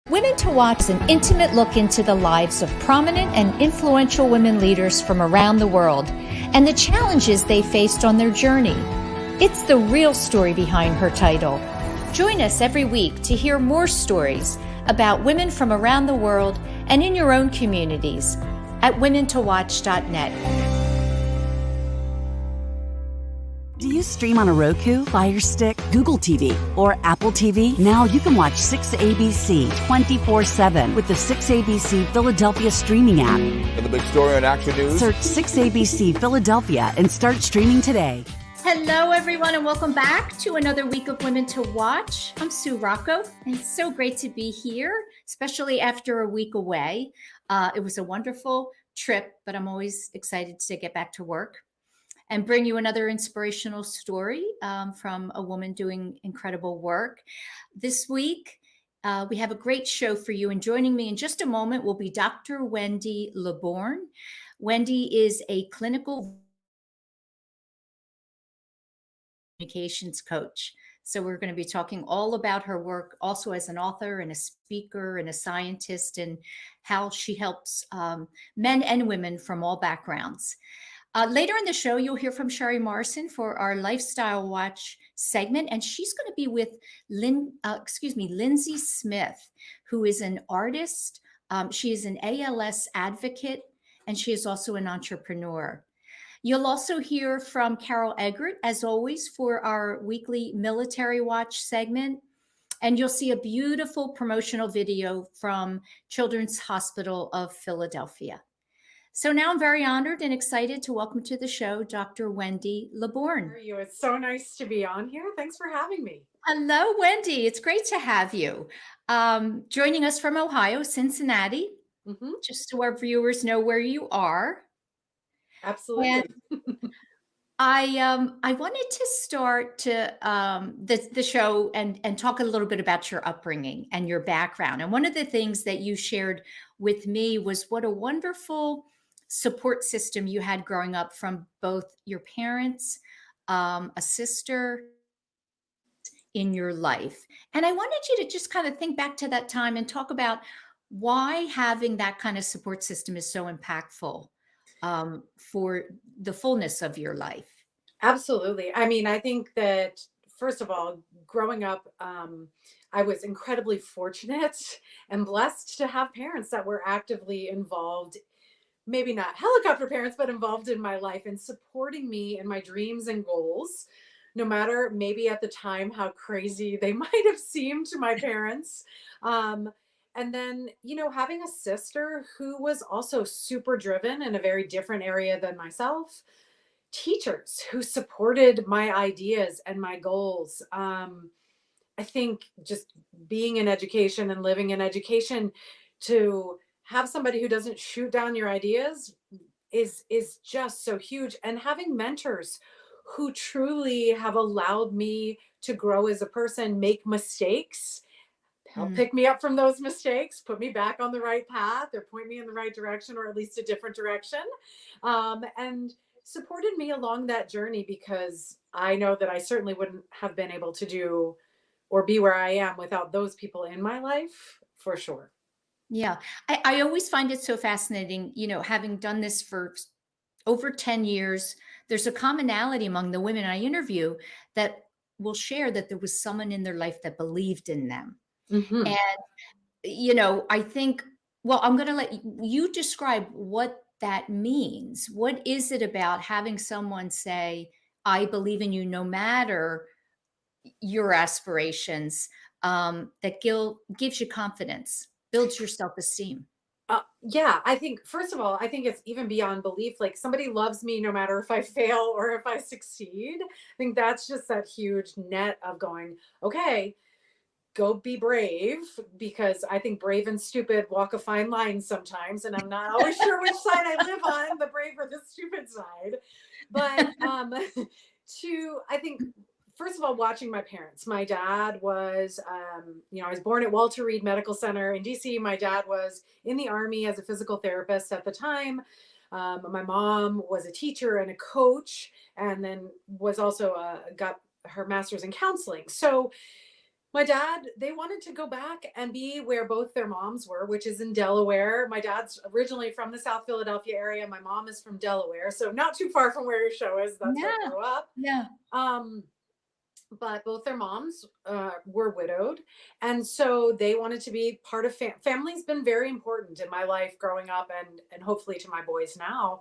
Women to Watch is an intimate look into the lives of prominent and influential women leaders from around the world and the challenges they faced on their journey. It's the real story behind her title. Join us every week to hear more stories about women from around the world and in your own communities at womentowatch.net. Do you stream on a Roku, Fire Stick, Google TV, or Apple TV? Now you can watch 6ABC 24/7 with the 6ABC Philadelphia streaming app. For the big story on Action News, search 6ABC Philadelphia and start streaming today. Hello, everyone, and welcome back to another week of Women to Watch. I'm Sue Rocco, and it's so great to be here, especially after a week away. It was a wonderful trip, but I'm always excited to get back to work and bring you another inspirational story from a woman doing incredible work. This week, we have a great show for you, and joining me in just a moment will be Dr. Wendy LeBorgne. Wendy is a clinical communications coach. So we're going to be talking all about her work also as an author and a speaker and a scientist, and how she helps men and women from all backgrounds. Later in the show, you'll hear from Sherry Morrison for our Lifestyle Watch segment, and she's going to be with Lindsay Smith, who is an artist. She is an ALS advocate, and she is also an entrepreneur. You'll also hear from Carol Eggert, as always, for our weekly Military Watch segment, and you'll see a beautiful promotional video from Children's Hospital of Philadelphia. So now I'm very honored and excited to welcome to the show Dr. Wendy LeBorgne. It's so nice to be on here. Thanks for having me. Hello, Wendy. It's great to have you. Joining us from Ohio, Cincinnati, just so our viewers know where you are. Absolutely. And I wanted to start the show and talk a little bit about your upbringing and your background. And one of the things that you shared with me was what a wonderful support system you had growing up from both your parents, a sister in your life. And I wanted you to just kind of think back to that time and talk about why having that kind of support system is so impactful for the fullness of your life. Absolutely. I mean, I think that, first of all, growing up, I was incredibly fortunate and blessed to have parents that were actively involved, maybe not helicopter parents, but involved in my life and supporting me in my dreams and goals, no matter maybe at the time how crazy they might have seemed to my parents. And then, having a sister who was also super driven in a very different area than myself, teachers who supported my ideas and my goals. I think just being in education and living in education, to have somebody who doesn't shoot down your ideas is just so huge. And having mentors who truly have allowed me to grow as a person, make mistakes, help pick me up from those mistakes, put me back on the right path, or point me in the right direction, or at least a different direction, and supported me along that journey, because I know that I certainly wouldn't have been able to do or be where I am without those people in my life, for sure. Yeah, I always find it so fascinating, having done this for over 10 years, there's a commonality among the women I interview that will share that there was someone in their life that believed in them. Mm-hmm. And, I think, well, I'm going to let you describe what that means. What is it about having someone say, I believe in you no matter your aspirations, that gives you confidence, builds your self-esteem? Yeah, I think, first of all, I think it's even beyond belief. Like, somebody loves me no matter if I fail or if I succeed. I think that's just that huge net of going, okay, go be brave, because I think brave and stupid walk a fine line sometimes. And I'm not always sure which side I live on, the brave or the stupid side. But I think, first of all, watching my parents. My dad was, I was born at Walter Reed Medical Center in DC. My dad was in the Army as a physical therapist at the time. My mom was a teacher and a coach, and then was also got her master's in counseling. So my dad, they wanted to go back and be where both their moms were, which is in Delaware. My dad's originally from the South Philadelphia area. My mom is from Delaware, so not too far from where your show is. That's where I Yeah. grew up. Yeah. But both their moms were widowed, and so they wanted to be part of family's been very important in my life growing up, and hopefully to my boys now.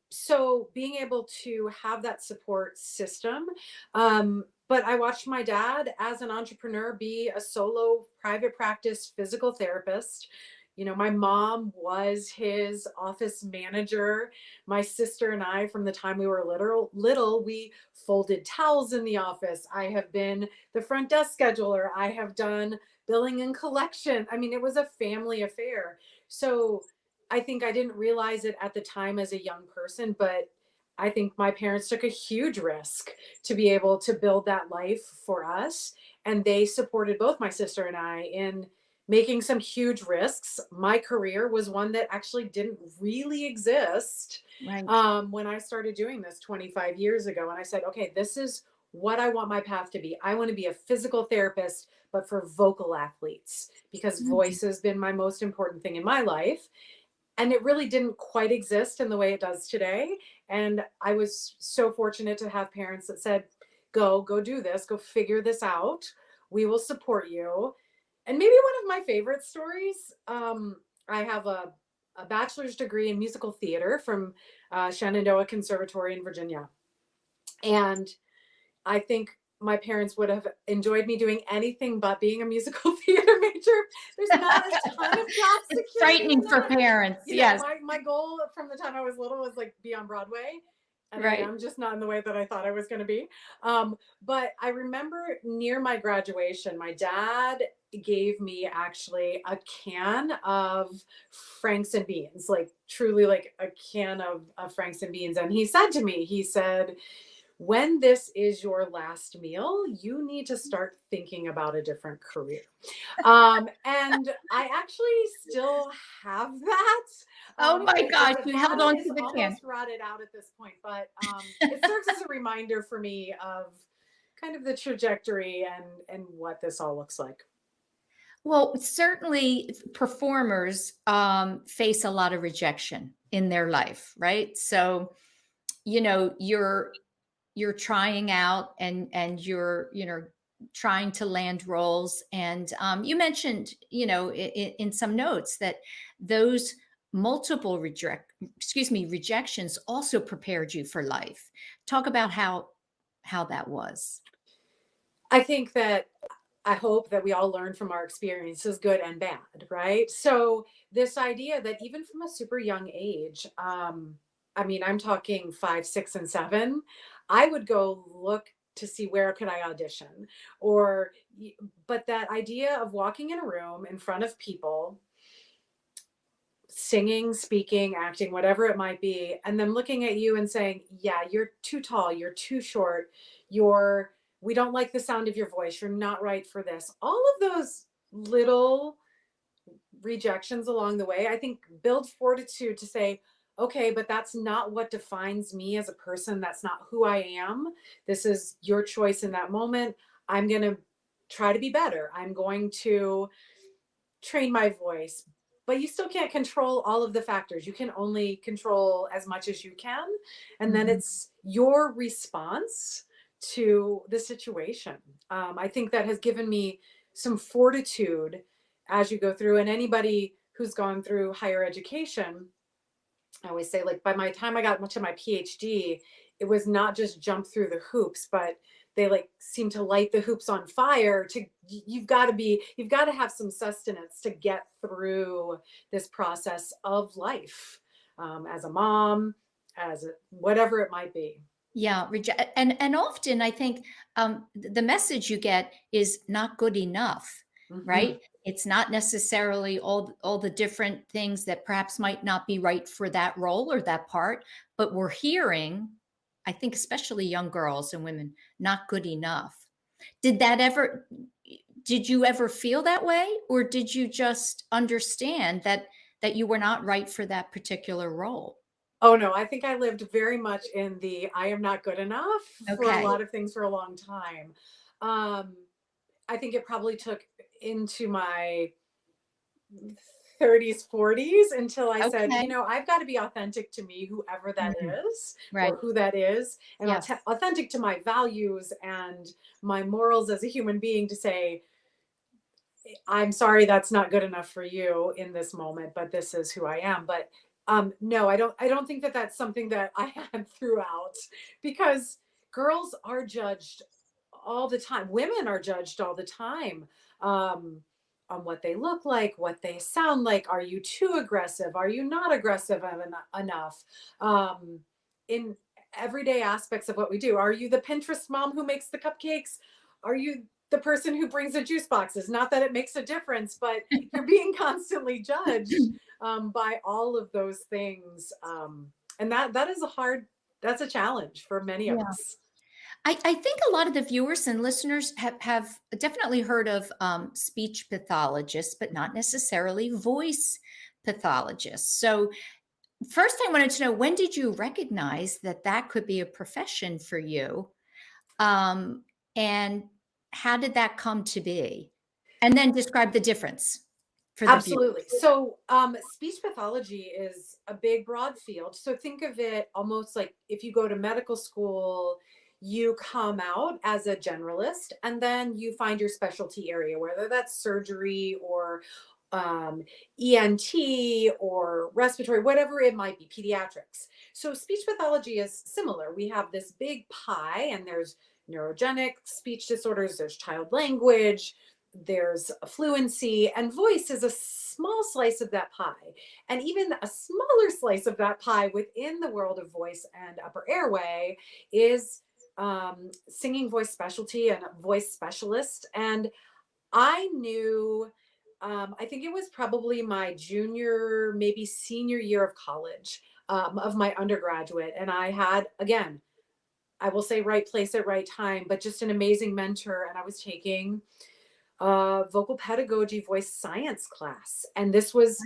So being able to have that support system, but I watched my dad as an entrepreneur be a solo private practice physical therapist. You know, my mom was his office manager. My sister and I, from the time we were little, we folded towels in the office. I have been the front desk scheduler. I have done billing and collection. I mean, it was a family affair. So I think I didn't realize it at the time as a young person, but I think my parents took a huge risk to be able to build that life for us. And they supported both my sister and I in making some huge risks. My career was one that actually didn't really exist Right. when I started doing this 25 years ago. And I said, okay, this is what I want my path to be. I want to be a physical therapist, but for vocal athletes, because voice has been my most important thing in my life. And it really didn't quite exist in the way it does today. And I was so fortunate to have parents that said, go do this, go figure this out. We will support you. And maybe one of my favorite stories, I have a bachelor's degree in musical theater from Shenandoah Conservatory in Virginia. And I think my parents would have enjoyed me doing anything but being a musical theater major. There's not a ton of job security. It's frightening for parents. You know, Yes. my goal from the time I was little was like be on Broadway. And Right. I'm just not in the way that I thought I was going to be. But I remember near my graduation, my dad gave me actually a can of Franks and beans, like truly like a can of Franks and beans. And he said to me, he said, when this is your last meal, you need to start thinking about a different career. And I actually still have that. Oh my gosh, The you held bottle on is to the can. almost rotted out at this point, but it serves as a reminder for me of kind of the trajectory and what this all looks like. Well, certainly performers face a lot of rejection in their life, right? So, you know, you're trying out and you're, you know, trying to land roles. And you mentioned, you know, in some notes that those multiple rejections also prepared you for life. Talk about how that was. I think that I hope that we all learn from our experiences, good and bad, right? So this idea that even from a super young age, I mean, I'm talking 5, 6, and 7, I would go look to see where could I audition, or, but that idea of walking in a room in front of people, singing, speaking, acting, whatever it might be, and them looking at you and saying, yeah, you're too tall, you're too short, we don't like the sound of your voice, you're not right for this. All of those little rejections along the way, I think, build fortitude to say, okay, but that's not what defines me as a person. That's not who I am. This is your choice in that moment. I'm going to try to be better. I'm going to train my voice. But you still can't control all of the factors. You can only control as much as you can. And then it's your response to the situation. I think that has given me some fortitude as you go through. And anybody who's gone through higher education, I always say, like, by my time I got to my PhD, it was not just jump through the hoops, but they like seem to light the hoops on fire. You've got to have some sustenance to get through this process of life, as a mom, whatever it might be. Yeah, and often I think the message you get is not good enough, right? It's not necessarily all the different things that perhaps might not be right for that role or that part, but we're hearing, I think, especially young girls and women, not good enough. Did you ever feel that way, or did you just understand that you were not right for that particular role? Oh no, I think I lived very much in the I am not good enough for a Okay. lot of things for a long time. I think it probably took into my 30s, 40s until I said, Okay. you know, I've got to be authentic to me, whoever that Mhm. is, Right. or who that is, and Yes. authentic to my values and my morals as a human being to say, I'm sorry that's not good enough for you in this moment, but this is who I am. But no, I don't think that that's something that I had throughout, because girls are judged all the time. Women are judged all the time, um, on what they look like, what they sound like. Are you too aggressive? Are you not aggressive enough? Um, in everyday aspects of what we do. Are you the Pinterest mom who makes the cupcakes? Are you the person who brings the juice boxes? Not that it makes a difference, but you're being constantly judged, by all of those things. And that is that's a challenge for many of Yeah. us. I think a lot of the viewers and listeners have definitely heard of speech pathologists, but not necessarily voice pathologists. So, first, I wanted to know, when did you recognize that that could be a profession for you? Um, and how did that come to be? And then describe the difference for the viewer. Absolutely. So, speech pathology is a big, broad field. So, think of it almost like if you go to medical school, you come out as a generalist and then you find your specialty area, whether that's surgery or um, ENT or respiratory, whatever it might be, pediatrics. So, speech pathology is similar. We have this big pie, and there's neurogenic speech disorders, there's child language, there's fluency, and voice is a small slice of that pie. And even a smaller slice of that pie within the world of voice and upper airway is singing voice specialty and voice specialist. And I knew, I think it was probably my junior, maybe senior year of college, of my undergraduate. And I had, again, I will say right place at right time, but just an amazing mentor. And I was taking vocal pedagogy voice science class. And this was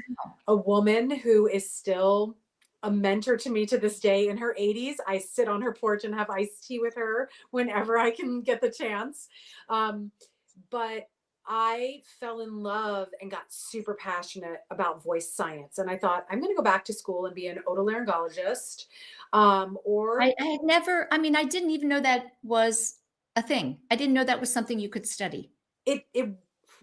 a woman who is still a mentor to me to this day, in her 80s. I sit on her porch and have iced tea with her whenever I can get the chance. But I fell in love and got super passionate about voice science. And I thought, I'm going to go back to school and be an otolaryngologist. Or I had never, I mean, I didn't even know that was a thing. I didn't know that was something you could study. it, it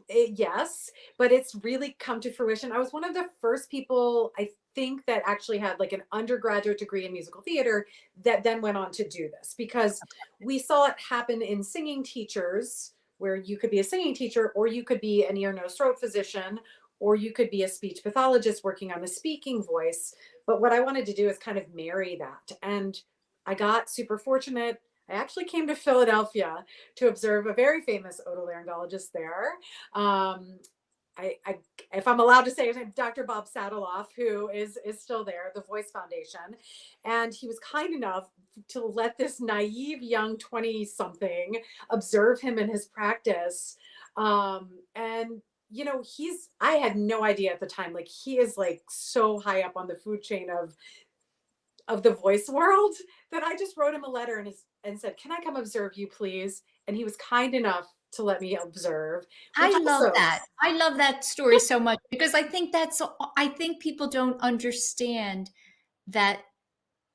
yes, but it's really come to fruition. I was one of the first people, I think, that actually had like an undergraduate degree in musical theater that then went on to do this, because we saw it happen in singing teachers, where you could be a singing teacher, or you could be an ear, nose, throat physician, or you could be a speech pathologist working on the speaking voice. But what I wanted to do is kind of marry that. And I got super fortunate. I actually came to Philadelphia to observe a very famous otolaryngologist there. Um, I, if I'm allowed to say it, Dr. Bob Saddleoff, who is still there, the Voice Foundation. And he was kind enough to let this naive young 20 something observe him in his practice. And you know, I had no idea at the time, like he is like so high up on the food chain of the voice world, that I just wrote him a letter and said, "Can I come observe you, please?" And he was kind enough to let me observe, which I love also, that. I love that story so much, because I think I think people don't understand that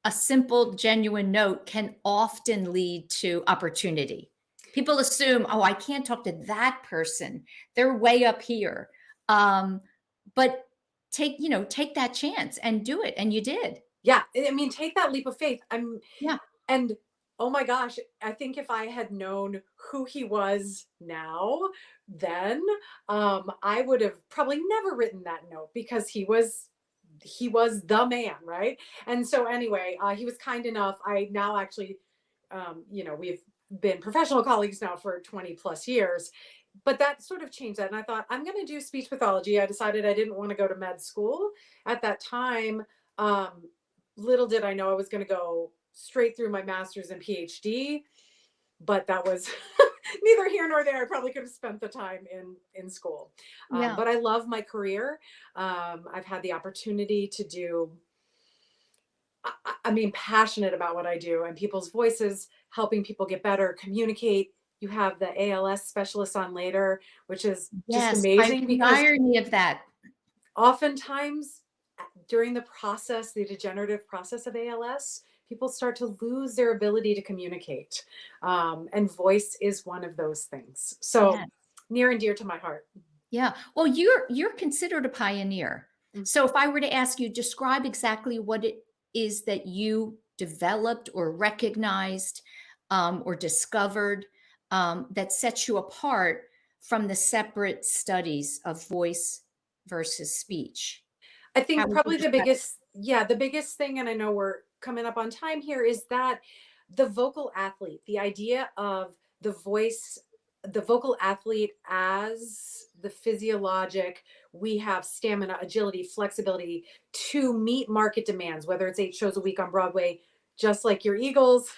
a simple, genuine note can often lead to opportunity. People assume, oh, I can't talk to that person. They're way up here. But take that chance and do it. And you did. yeah, I mean, take that leap of faith. Yeah. And oh my gosh, I think if I had known who he was now, then I would have probably never written that note, because he was the man, right? And so anyway, he was kind enough. I now actually, we've been professional colleagues now for 20 plus years, but that sort of changed that. And I thought, I'm going to do speech pathology. I decided I didn't want to go to med school at that time. Um, Little did I know I was going to go straight through my master's and PhD, but that was neither here nor there. I probably could have spent the time in school. Yeah. But I love my career. I've had the opportunity to do, I mean, passionate about what I do, and people's voices, helping people get better, communicate You have the ALS specialist on later, which is just Yes, amazing the because irony of that. oftentimes during the process, the degenerative process of ALS, people start to lose their ability to communicate. And voice is one of those things. So Yeah. near and dear to my heart. Yeah. Well, you're considered a pioneer. Mm. So if I were to ask you, describe exactly what it is that you developed or recognized or discovered that sets you apart from the separate studies of voice versus speech. I How think would you probably describe it? the biggest thing, and I know we're coming up on time here, is that the vocal athlete, the idea of the voice, the vocal athlete as the physiologic, we have stamina, agility, flexibility to meet market demands, whether it's 8 shows a week on Broadway, just like your Eagles,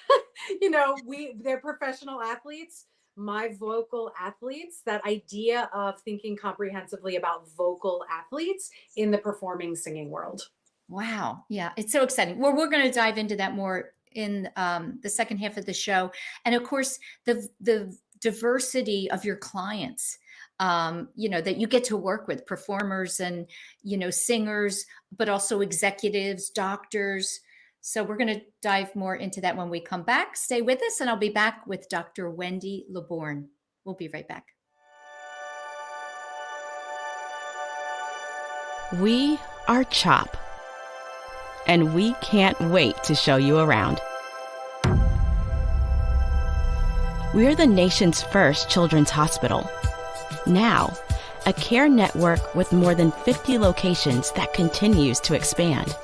they're professional athletes. My vocal athletes, that idea of thinking comprehensively about vocal athletes in the performing singing world. Wow. Yeah. It's so exciting. Well, we're going to dive into that more in the second half of the show. And of course, the diversity of your clients, that you get to work with performers and, singers, but also executives, doctors. So we're going to dive more into that when we come back. Stay with us, and I'll be back with Dr. Wendy LeBorgne. We'll be right back. We are CHOP, and we can't wait to show you around. We're the nation's first children's hospital. Now, a care network with more than 50 locations that continues to expand.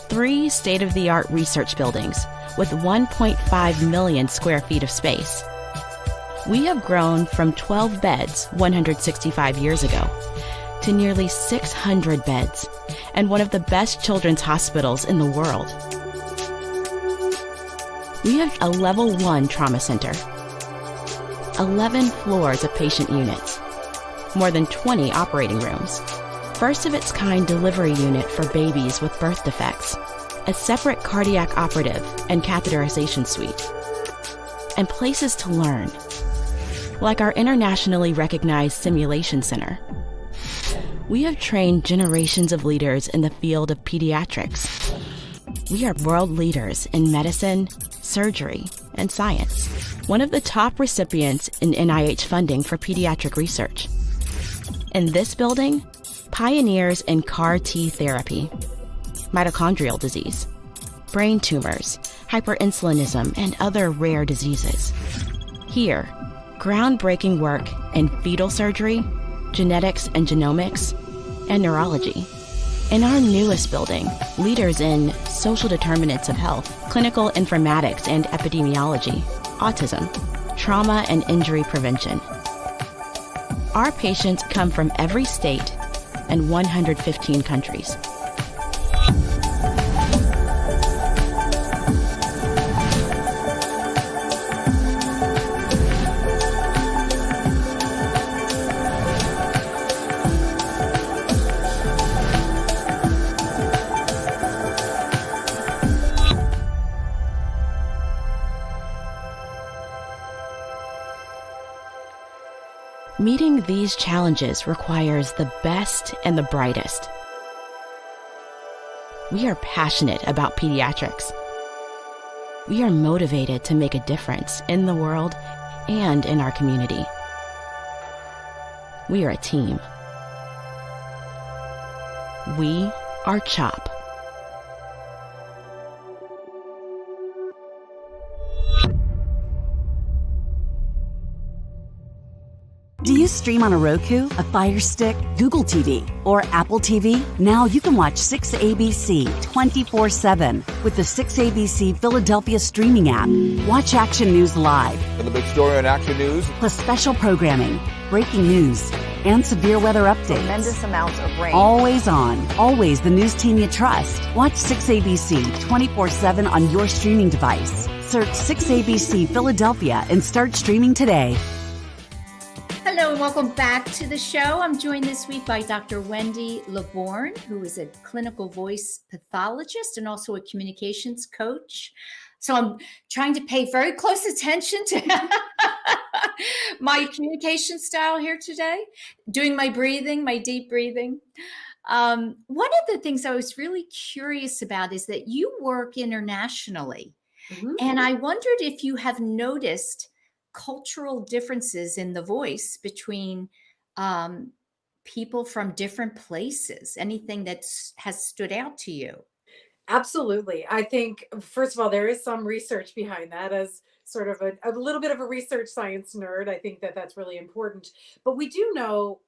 3 state-of-the-art research buildings with 1.5 million square feet of space. We have grown from 12 beds 165 years ago to nearly 600 beds and one of the best children's hospitals in the world. We have a level 1 trauma center, 11 floors of patient units, more than 20 operating rooms, first of its kind delivery unit for babies with birth defects, a separate cardiac operative and catheterization suite, and places to learn, like our internationally recognized simulation center. We have trained generations of leaders in the field of pediatrics. We are world leaders in medicine, surgery, and science. One of the top recipients in NIH funding for pediatric research. In this building, pioneers in CAR T therapy, mitochondrial disease, brain tumors, hyperinsulinism, and other rare diseases. Here, groundbreaking work in fetal surgery, genetics and genomics, and neurology. In our newest building, leaders in social determinants of health, clinical informatics and epidemiology, autism, trauma and injury prevention. Our patients come from every state and 115 countries. Meeting these challenges requires the best and the brightest. We are passionate about pediatrics. We are motivated to make a difference in the world and in our community. We are a team. We are CHOP. Do you stream on a Roku, a Fire Stick, Google TV, or Apple TV? Now you can watch 6ABC 24/7 with the 6ABC Philadelphia streaming app. Watch action news live, And the big story on Action News. plus special programming, breaking news, and severe weather updates. Tremendous amounts of rain. Always on, always the news team you trust. Watch 6ABC 24/7 on your streaming device. Search 6ABC Philadelphia and start streaming today. Hello and welcome back to the show. I'm joined this week by Dr. Wendy LeBorgne, who is a clinical voice pathologist and also a communications coach. So I'm trying to pay very close attention to my communication style here today, doing my breathing, my deep breathing. One of the things I was really curious about is that you work internationally. Mhm. And I wondered if you have noticed cultural differences in the voice between um, people from different places. Anything that has stood out to you? Absolutely. I think, first of all, there is some research behind that. As sort of a little bit of a research science nerd, I think that that's really important. But we do know,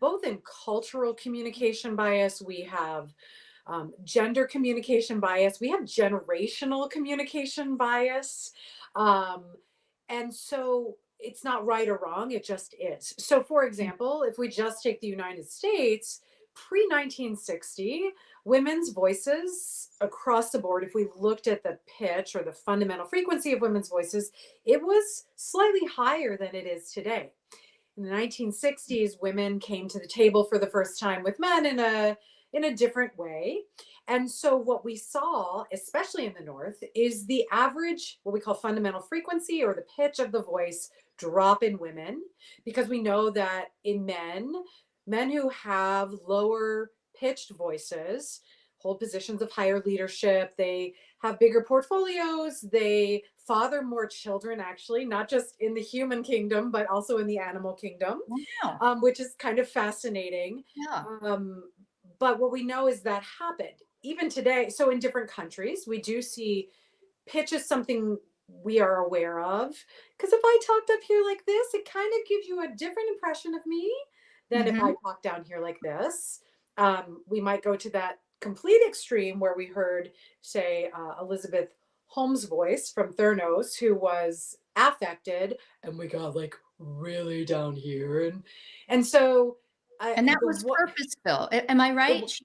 both in cultural communication bias, we have gender communication bias, we have generational communication bias. Um, and so it's not right or wrong, it just is. So, for example, if we just take the United States, pre 1960, women's voices across the board, if we looked at the pitch or the fundamental frequency of women's voices, it was slightly higher than it is today. In the 1960s, women came to the table for the first time with men in a different way. And so what we saw, especially in the North, is the average, what we call fundamental frequency or the pitch of the voice, drop in women, because we know that in men who have lower pitched voices hold positions of higher leadership. They have bigger portfolios. They father more children, actually, not just in the human kingdom, but also in the animal kingdom, Wow. which is kind of fascinating. Yeah. But what we know is that happened even today. So in different countries, we do see pitch is something we are aware of. Because if I talked up here like this, it kind of gives you a different impression of me than if I Hmm. talk down here like this. We might go to that complete extreme where we heard, say, Elizabeth Holmes' voice from Theranos, who was affected, and we got like really down here, and so And that the was what purposeful. Am I right?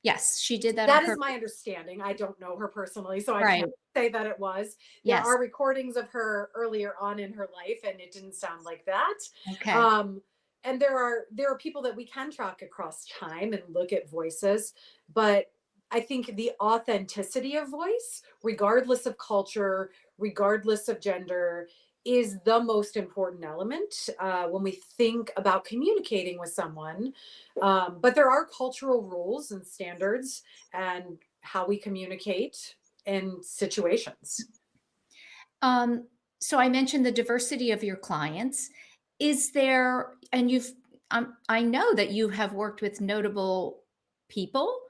Yes, she did that on that is purpose. my understanding. I don't know her personally, so I Right. can't say that it was. There Yes. are recordings of her earlier on in her life, and it didn't sound like that. Okay. Um, and there are people that we can track across time and look at voices, but I think the authenticity of voice, regardless of culture, regardless of gender, is the most important element when we think about communicating with someone. But there are cultural rules and standards and how we communicate in situations. Um, so I mentioned the diversity of your clients. Is there, and I know that you have worked with notable people.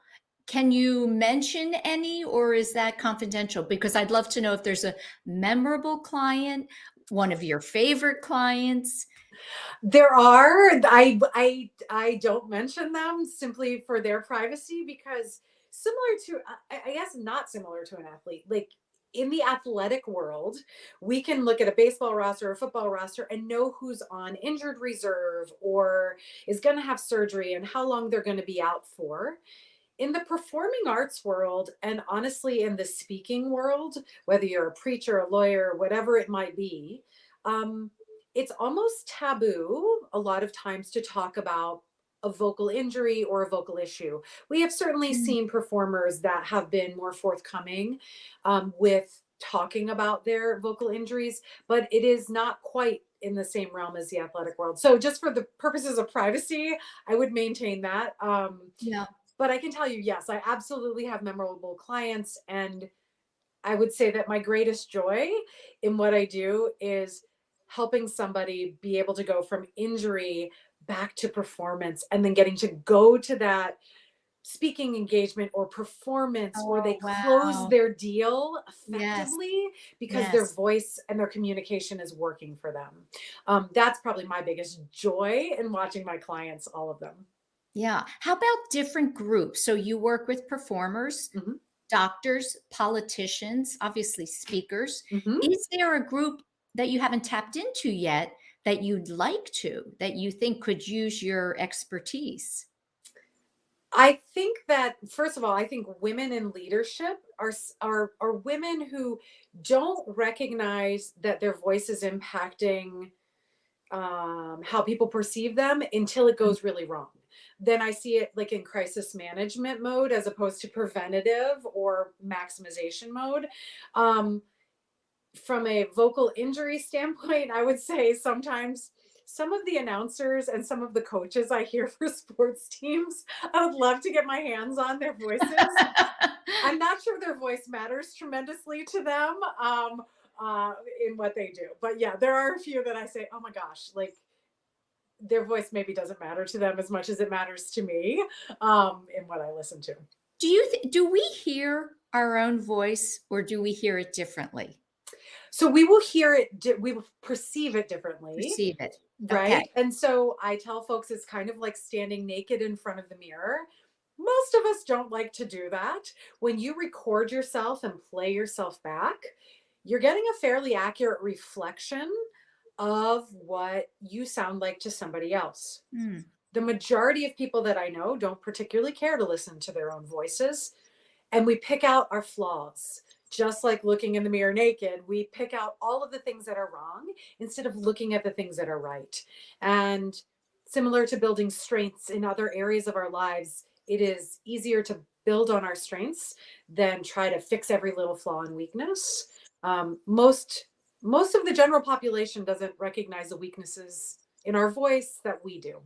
Can you mention any, or is that confidential? Because I'd love to know if there's a memorable client, one of your favorite clients. There are, I don't mention them simply for their privacy, because similar to, I guess not similar to an athlete, like in the athletic world, we can look at a baseball roster or a football roster and know who's on injured reserve or is going to have surgery and how long they're going to be out for. In the performing arts world, and honestly in the speaking world, whether you're a preacher, a lawyer, whatever it might be, um, it's almost taboo a lot of times to talk about a vocal injury or a vocal issue. We have certainly Mm. seen performers that have been more forthcoming with talking about their vocal injuries, but it is not quite in the same realm as the athletic world. So, just for the purposes of privacy, I would maintain that. Yeah. But I can tell you, yes, I absolutely have memorable clients. And I would say that my greatest joy in what I do is helping somebody be able to go from injury back to performance and then getting to go to that speaking engagement or performance where they Oh, close wow. their deal Yes. effectively because their Yes. voice and their communication is working for them. That's probably my biggest joy in watching my clients, all of them. Yeah. How about different groups? So you work with performers, Mhm. doctors, politicians, obviously speakers. Mhm. Is there a group that you haven't tapped into yet that you'd like to, that you think could use your expertise? I think that, first of all, I think women in leadership are women who don't recognize that their voice is impacting how people perceive them until it goes really wrong. Then I see it like in crisis management mode as opposed to preventative or maximization mode. Um, from a vocal injury standpoint, I would say sometimes some of the announcers and some of the coaches I hear for sports teams, I would love to get my hands on their voices. I'm not sure their voice matters tremendously to them in what they do. But yeah, there are a few that I say, oh my gosh, like their voice maybe doesn't matter to them as much as it matters to me in what I listen to. Do we hear our own voice, or do we hear it differently? So we will hear it, we will perceive it differently. Perceive it. Right. Okay. And so I tell folks it's kind of like standing naked in front of the mirror. Most of us don't like to do that. When you record yourself and play yourself back, you're getting a fairly accurate reflection of what you sound like to somebody else. Mm. The majority of people that I know don't particularly care to listen to their own voices. And we pick out our flaws. Just like looking in the mirror naked, we pick out all of the things that are wrong instead of looking at the things that are right. And similar to building strengths in other areas of our lives, it is easier to build on our strengths than try to fix every little flaw and weakness. Most of the general population doesn't recognize the weaknesses in our voice that we do.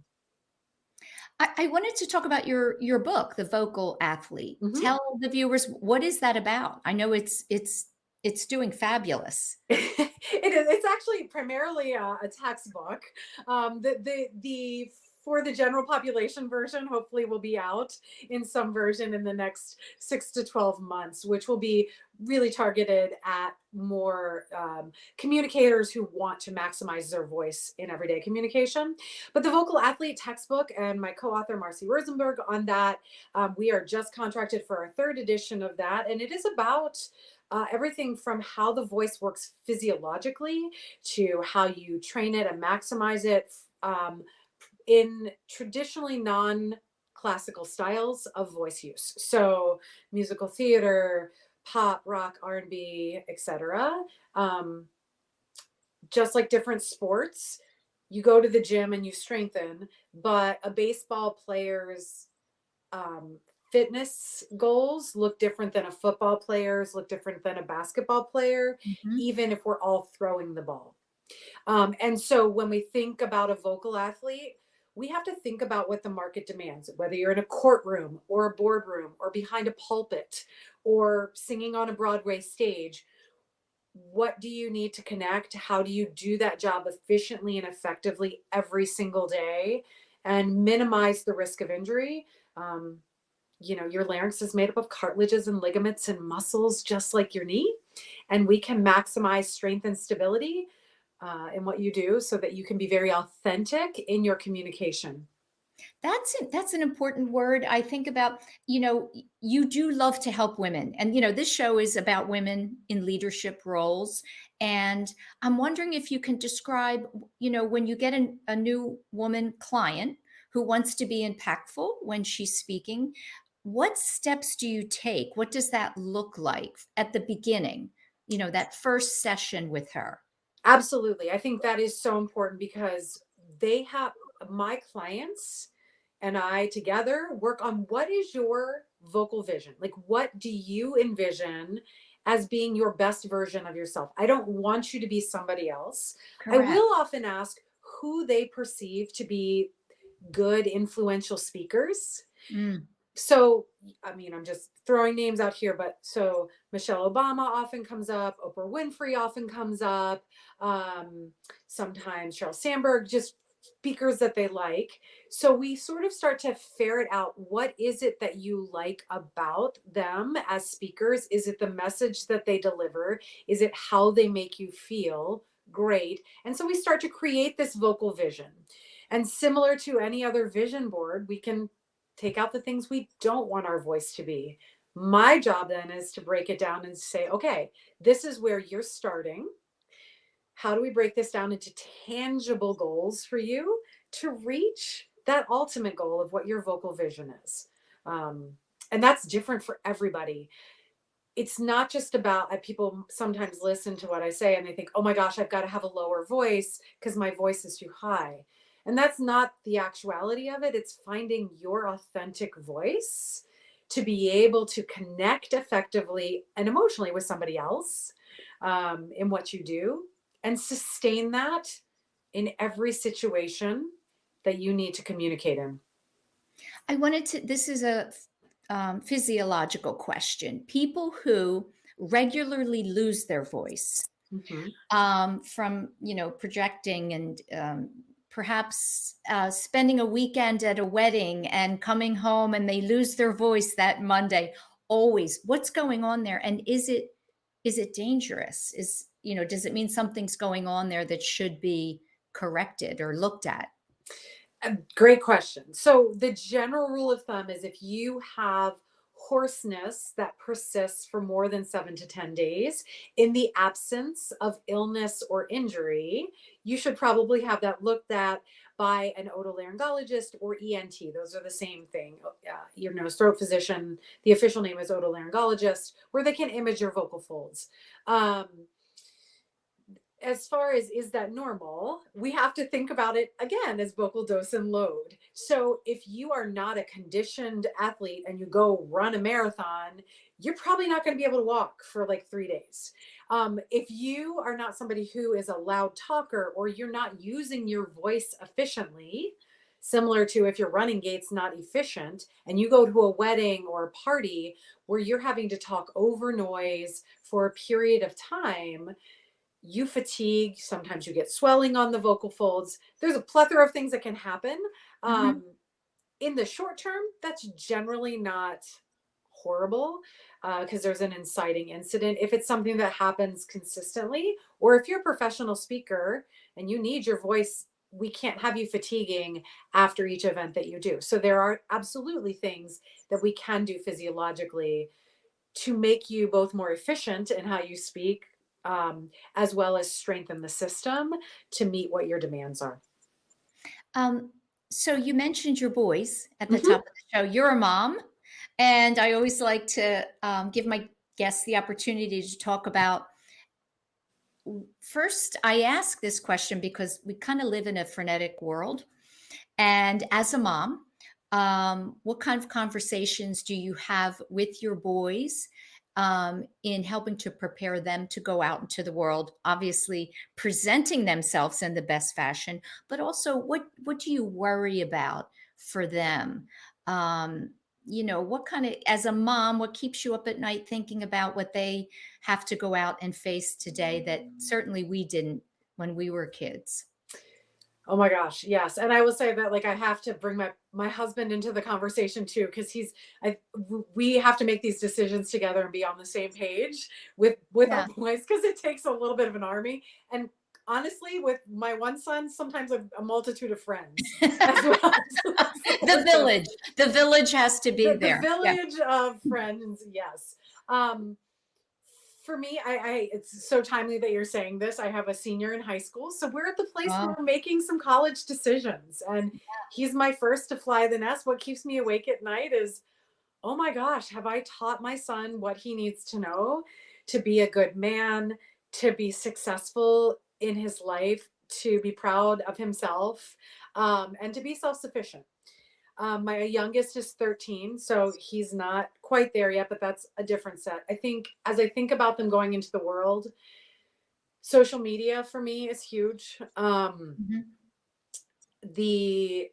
I wanted to talk about your book, The Vocal Athlete. Mm-hmm. Tell the viewers, what is that about? I know it's doing fabulous. It is. It's actually primarily a textbook. The for the general population version hopefully will be out in some version in the next 6 to 12 months, which will be really targeted at more communicators who want to maximize their voice in everyday communication. But the Vocal Athlete textbook, and my co-author Marcy Rosenberg on that, we are just contracted for our 3rd edition of that, and it is about everything from how the voice works physiologically to how you train it and maximize it in traditionally non-classical styles of voice use. So musical theater, pop, rock, R&B, etc. Just like different sports, you go to the gym and you strengthen, but a baseball player's fitness goals look different than a football player's, look different than a basketball player, even if we're all throwing the ball. And so when we think about a vocal athlete, we have to think about what the market demands, whether you're in a courtroom or a boardroom or behind a pulpit or singing on a Broadway stage. What do you need to connect? How do you do that job efficiently and effectively every single day and minimize the risk of injury? Your larynx is made up of cartilages and ligaments and muscles, just like your knee. And we can maximize strength and stability in what you do so that you can be very authentic in your communication. That's an important word. I think about, you do love to help women. And, this show is about women in leadership roles. And I'm wondering if you can describe, when you get a new woman client who wants to be impactful when she's speaking, what steps do you take? What does that look like at the beginning, that first session with her? Absolutely. I think that is so important because my clients and I together work on what is your vocal vision? Like, what do you envision as being your best version of yourself? I don't want you to be somebody else. Correct. I will often ask who they perceive to be good, influential speakers. So, I'm just throwing names out here, but so Michelle Obama often comes up, Oprah Winfrey often comes up, sometimes Sheryl Sandberg, just speakers that they like. So we sort of start to ferret out, what is it that you like about them as speakers? Is it the message that they deliver? Is it how they make you feel? Great. And so we start to create this vocal vision. And similar to any other vision board, we can take out the things we don't want our voice to be. My job then is to break it down and say, okay, this is where you're starting. How do we break this down into tangible goals for you to reach that ultimate goal of what your vocal vision is? And that's different for everybody. It's not just about, people sometimes listen to what I say and they think, oh my gosh, I've got to have a lower voice because my voice is too high. And that's not the actuality of it. It's finding your authentic voice to be able to connect effectively and emotionally with somebody else. in what you do, and sustain that in every situation that you need to communicate in. This is a physiological question. People who regularly lose their voice Mhm. from, projecting and perhaps spending a weekend at a wedding and coming home and they lose their voice that Monday. Always, what's going on there? And is it dangerous? Does it mean something's going on there that should be corrected or looked at? A great question. So the general rule of thumb is if you have hoarseness that persists for more than 7 to 10 days in the absence of illness or injury, you should probably have that looked at by an otolaryngologist or ENT. Those are the same thing. Throat physician, the official name is otolaryngologist, where they can image your vocal folds. As far as is that normal, we have to think about it again as vocal dose and load. So if you are not a conditioned athlete and you go run a marathon, you're probably not going to be able to walk for like 3 days. If you are not somebody who is a loud talker, or you're not using your voice efficiently, similar to if your running gait's not efficient and you go to a wedding or a party where you're having to talk over noise for a period of time, you fatigue. Sometimes you get swelling on the vocal folds. There's a plethora of things that can happen. Mhm. In the short term, that's generally not horrible because there's an inciting incident. If it's something that happens consistently, or if you're a professional speaker and you need your voice, we can't have you fatiguing after each event that you do. So there are absolutely things that we can do physiologically to make you both more efficient in how you speak, as well as strengthen the system to meet what your demands are. So you mentioned your boys at the Mhm. top of the show. You're a mom, and I always like to give my guests the opportunity to talk about. First, I ask this question because we kind of live in a frenetic world, and as a mom, what kind of conversations do you have with your boys in helping to prepare them to go out into the world? Obviously, presenting themselves in the best fashion, but also what do you worry about for them? What kind of, as a mom, what keeps you up at night thinking about what they have to go out and face today that certainly we didn't when we were kids? Oh my gosh, yes. And I will say that like I have to bring my husband into the conversation too, because we have to make these decisions together and be on the same page with our Yeah. boys, because it takes a little bit of an army. And honestly, with my one son, sometimes a multitude of friends as well. The So village. The village has to be the there. Yeah. village of friends, yes. For me, it's so timely that you're saying this. I have a senior in high school, so we're at the place where Oh, we're making some college decisions, and he's my first to fly the nest. What keeps me awake at night is, oh my gosh, have I taught my son what he needs to know to be a good man, to be successful in his life, to be proud of himself, and to be self-sufficient. My youngest is 13, so he's not quite there yet, but that's a different set. I think as I think about them going into the world, social media for me is huge. mhm. The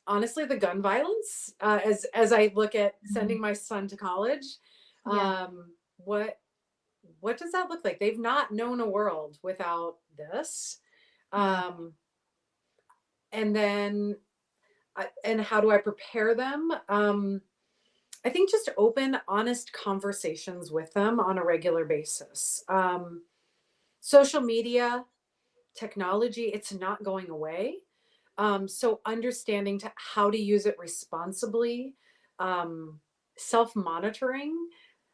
Honestly, the gun violence, as I look at Mhm. sending my son to college, Yeah. what does that look like? They've not known a world without this. Yeah. Um, and then and how do I prepare them? I think just open, honest conversations with them on a regular basis. Social media, technology, it's not going away. So understanding how to use it responsibly, um, self-monitoring,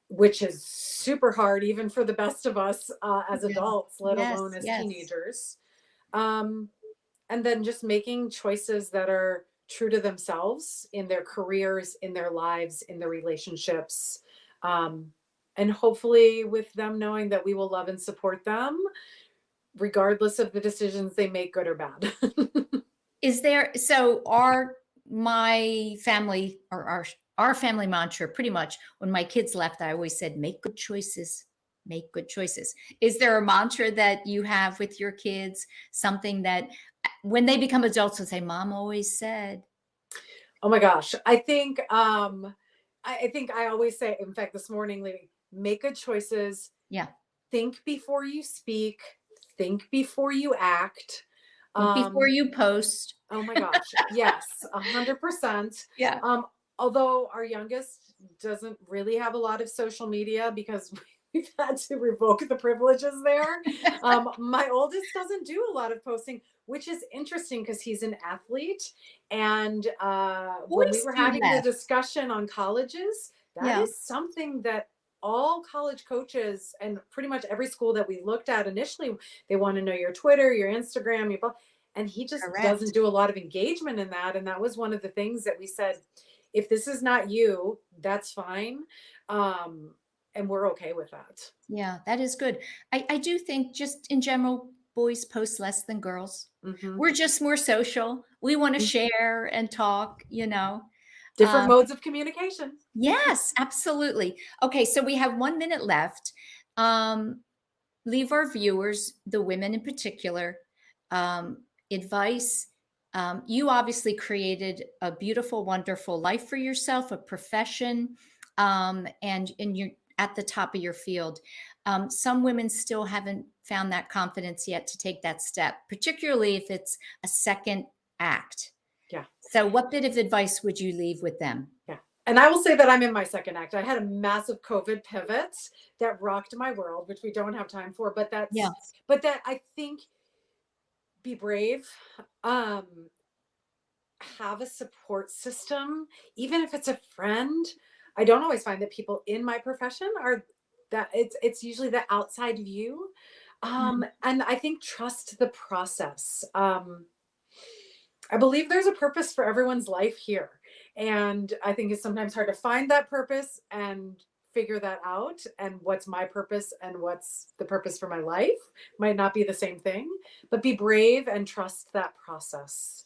which is super hard even for the best of us as Yeah. adults, let alone Yes, as yes. teenagers. Um, and then just making choices that are true to themselves in their careers, in their lives, in their relationships. Um, and hopefully with them knowing that we will love and support them regardless of the decisions they make, good or bad. My family, or our family mantra, pretty much when my kids left, I always said, make good choices. make good choices. Is there a mantra that you have with your kids? Something that when they become adults will say, Mom always said. Oh my gosh. I think I always say, in fact, this morning, Libby, make good choices. Yeah. Think before you speak. Think before you act. Before you post. Oh my gosh. Yes. 100%. Yeah. Although our youngest doesn't really have a lot of social media because we've had to revoke the privileges there. My oldest doesn't do a lot of posting, which is interesting because he's an athlete. And when we Boys were do having the that. discussion on colleges, that is something that all college coaches and pretty much every school that we looked at initially, they want to know your Twitter, your Instagram, your and he just Correct. doesn't do a lot of engagement in that. And that was one of the things that we said, if this is not you, that's fine. And we're okay with that. Yeah, that is good. I do think just in general, boys post less than girls. Mhm. We're just more social. We want to Mhm. share and talk, Different modes of communication. Yes, absolutely. Okay, so we have 1 minute left. Leave our viewers, the women in particular, advice. You obviously created a beautiful, wonderful life for yourself, a profession, and you're at the top of your field. Some women still haven't found that confidence yet to take that step, particularly if it's a second act. Yeah. So what bit of advice would you leave with them? Yeah. And I will say that I'm in my second act. I had a massive COVID pivot that rocked my world, which we don't have time for, but that I think be brave. Have a support system, even if it's a friend. I don't always find that people in my profession are that it's usually the outside view. And I think trust the process. I believe there's a purpose for everyone's life here. And I think it's sometimes hard to find that purpose and figure that out. And what's my purpose and what's the purpose for my life might not be the same thing, but be brave and trust that process.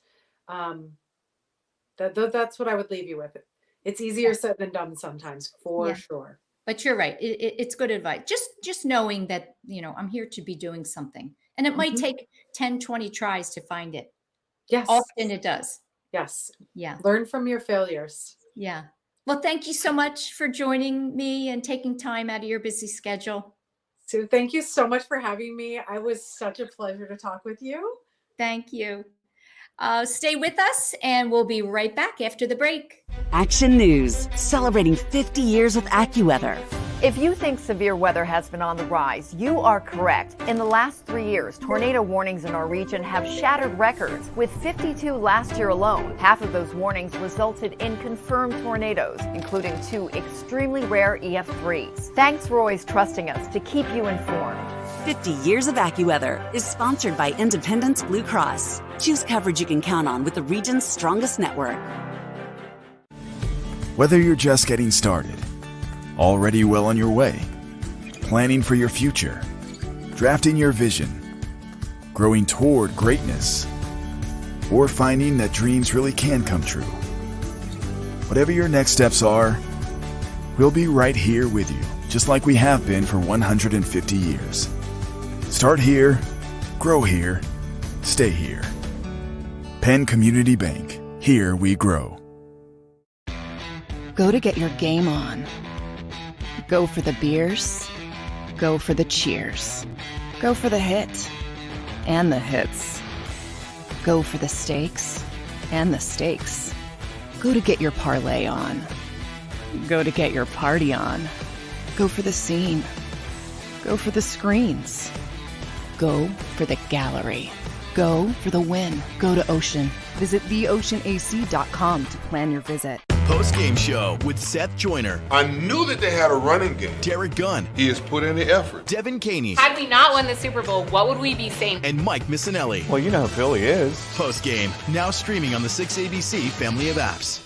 That's what I would leave you with. It's easier said than done sometimes, for sure. But you're right. It's good advice. Just knowing that, I'm here to be doing something. And it might take 10, 20 tries to find it. Yes. Often it does. Yes. Yeah. Learn from your failures. Yeah. Well, thank you so much for joining me and taking time out of your busy schedule. So thank you so much for having me. I was such a pleasure to talk with you. Thank you. Stay with us and we'll be right back after the break. Action News, celebrating 50 years with AccuWeather. If you think severe weather has been on the rise, you are correct. In the last 3 years, tornado warnings in our region have shattered records, with 52 last year alone. Half of those warnings resulted in confirmed tornadoes, including 2 extremely rare EF3s. Thanks for always trusting us to keep you informed. 50 Years of AccuWeather is sponsored by Independence Blue Cross. Choose coverage you can count on with the region's strongest network. Whether you're just getting started, already well on your way, planning for your future, drafting your vision, growing toward greatness, or finding that dreams really can come true. Whatever your next steps are, we'll be right here with you, just like we have been for 150 years. Start here, grow here, stay here. Penn Community Bank. Here we grow. Go to get your game on. Go for the beers. Go for the cheers. Go for the hit and the hits. Go for the stakes and the stakes. Go to get your parlay on. Go to get your party on. Go for the scene. Go for the screens. Go for the gallery. Go for the win. Go to Ocean. Visit theoceanac.com to plan your visit. Post-game show with Seth Joyner, I knew that they had a running game. Derek Gunn, He has put in the effort. Devin Caney, Had we not won the Super Bowl, what would we be saying? and Mike Missinelli. Well, you know who Philly is. Post-game, now streaming on the 6ABC family of apps.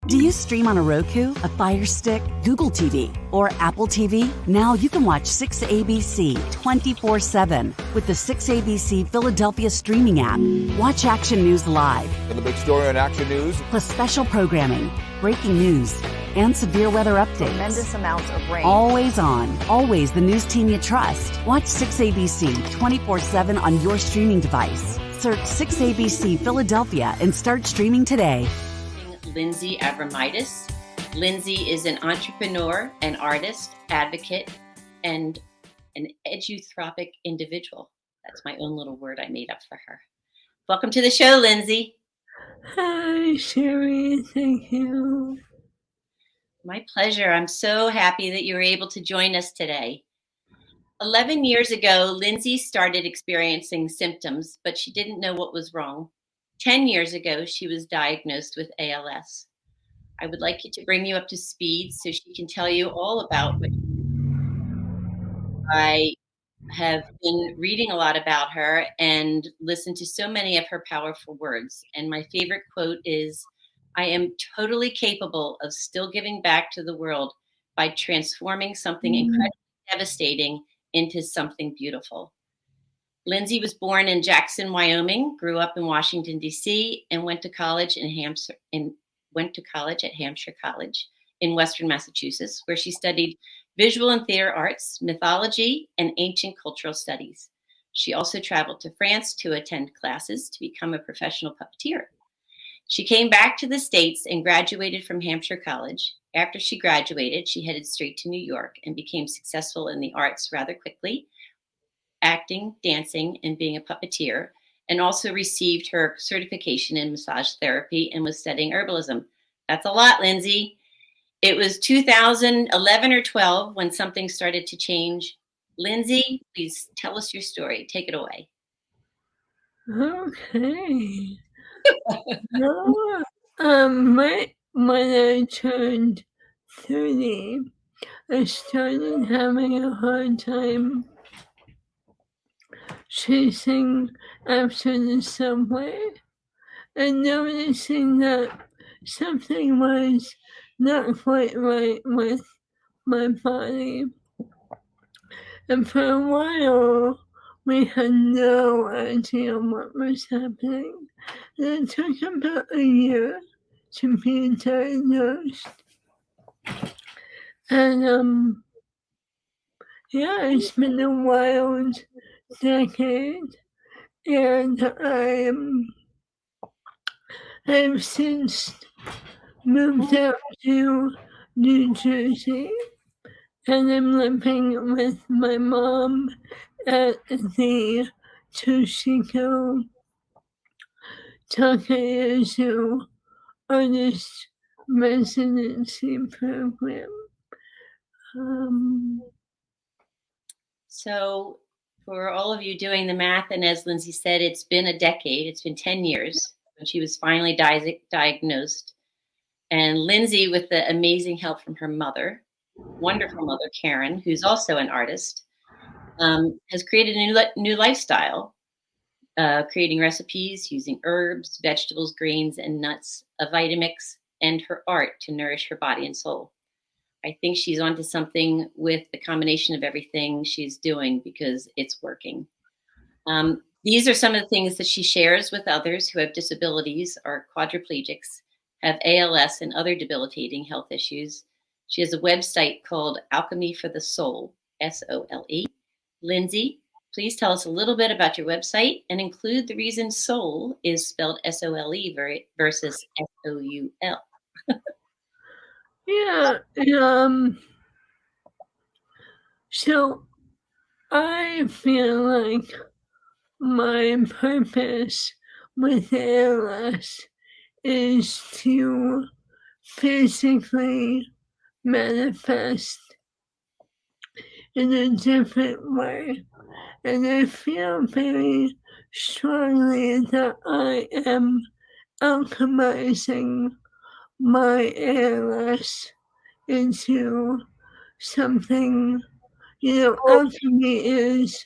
Do you stream on a Roku, a Fire Stick, Google TV, or Apple TV? Now you can watch 6ABC 24/7 with the 6ABC Philadelphia streaming app. Watch Action News live, And the big story on Action News. plus special programming, breaking news, and severe weather updates. Tremendous amounts of rain. Always on, always the news team you trust. Watch 6ABC 24/7 on your streaming device. Search 6ABC Philadelphia and start streaming today. Lindsay Abromaitis. Lindsay is an entrepreneur, an artist, advocate, and an eduthropic individual. That's my own little word I made up for her. Welcome to the show, Lindsay. Hi, Sherry. Thank you. My pleasure. I'm so happy that you were able to join us today. 11 years ago, Lindsay started experiencing symptoms, but she didn't know what was wrong. 10 years ago, she was diagnosed with ALS. I would like to bring you up to speed so she can tell you all about what I have been reading a lot about her and listened to so many of her powerful words. And my favorite quote is, "I am totally capable of still giving back to the world by transforming something incredibly devastating into something beautiful." Lindsay was born in Jackson, Wyoming, grew up in Washington, D.C., and went to college at Hampshire College in Western Massachusetts, where she studied visual and theater arts, mythology, and ancient cultural studies. She also traveled to France to attend classes to become a professional puppeteer. She came back to the States and graduated from Hampshire College. After she graduated, she headed straight to New York and became successful in the arts rather quickly, acting, dancing, and being a puppeteer, and also received her certification in massage therapy and was studying herbalism. That's a lot, Lindsay. It was 2011 or 12 when something started to change. Lindsay, please tell us your story. Take it away. Okay. No, when I turned 30, I started having a hard time chasing after the subway and noticing that something was not quite right with my body. And for a while, we had no idea what was happening. And it took about a year to be diagnosed. And yeah, it's been a wild decade. And I've since moved out to New Jersey, and I'm living with my mom at the Toshiko Takayasu Artist Residency Program. So for all of you doing the math, and as Lindsay said, it's been a decade. It's been 10 years when she was finally diagnosed. And Lindsay, with the amazing help from her mother, wonderful mother, Karen, who's also an artist, has created a new lifestyle, creating recipes using herbs, vegetables, grains, and nuts, a Vitamix, and her art to nourish her body and soul. I think she's onto something with the combination of everything she's doing because it's working. These are some of the things that she shares with others who have disabilities, are quadriplegics, have ALS and other debilitating health issues. She has a website called Alchemy for the Soul, SOLE. Lindsay, please tell us a little bit about your website and include the reason soul is spelled SOLE versus SOUL. Yeah, so I feel like my purpose with ALS is to physically manifest in a different way. And I feel very strongly that I am alchemizing my ALS into something, alchemy is